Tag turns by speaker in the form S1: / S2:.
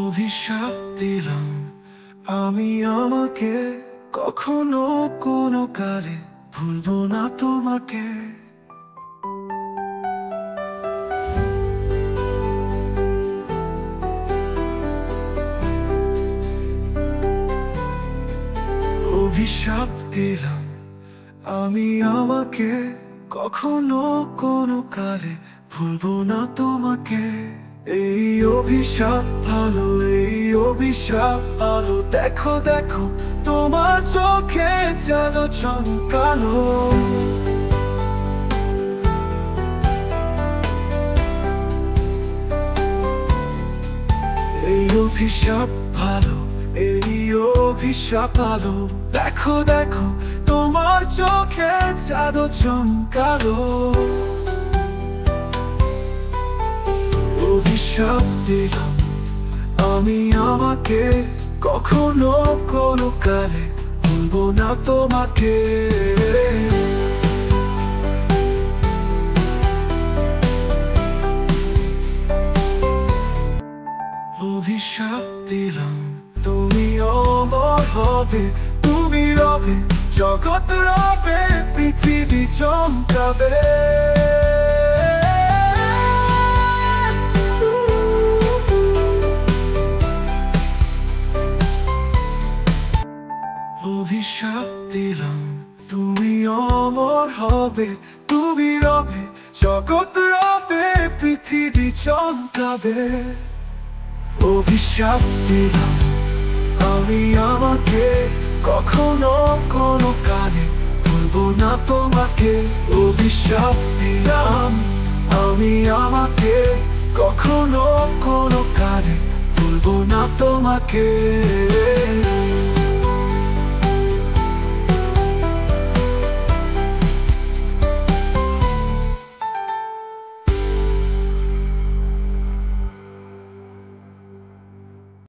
S1: অভিশাপ দিলাম আমি আমাকে, কখনো কোনো কালে ভুলবো না তোমাকে। অভিশাপ দিলাম আমি আমাকে, কখনো কোনো কালে ভুলবো না তোমাকে। এই অভিশাপ ভালো, এই অভিশাপ ভালো, দেখো দেখো তোমার চোখে যেন চমকালো। এই অভিশাপ ভালো, এই অভিশাপ ভালো, দেখো দেখো তোমার চোখে জাদু চমকালো। অভিশাপ দিলাম আমি আমাকে, কখনো কোনো কালে ভুলবো না তোমাকে। অভিশাপ দিলাম তুমি অমর হবে, তুমি রবে, জগৎ রবে, পৃথিবী চমকাবে। অভিশাপ দিলাম তুমি অমর হবে, তুমি রবে, জগৎ রবে, পৃথিবী চমকাবে। অভিশাপ দিলাম আমি আমাকে, কখনো কোনো কালে ভুলবো না তোমাকে। অভিশাপ দিলাম আমি আমাকে, কখনো কোনো কালে ভুলবো না তোমাকে।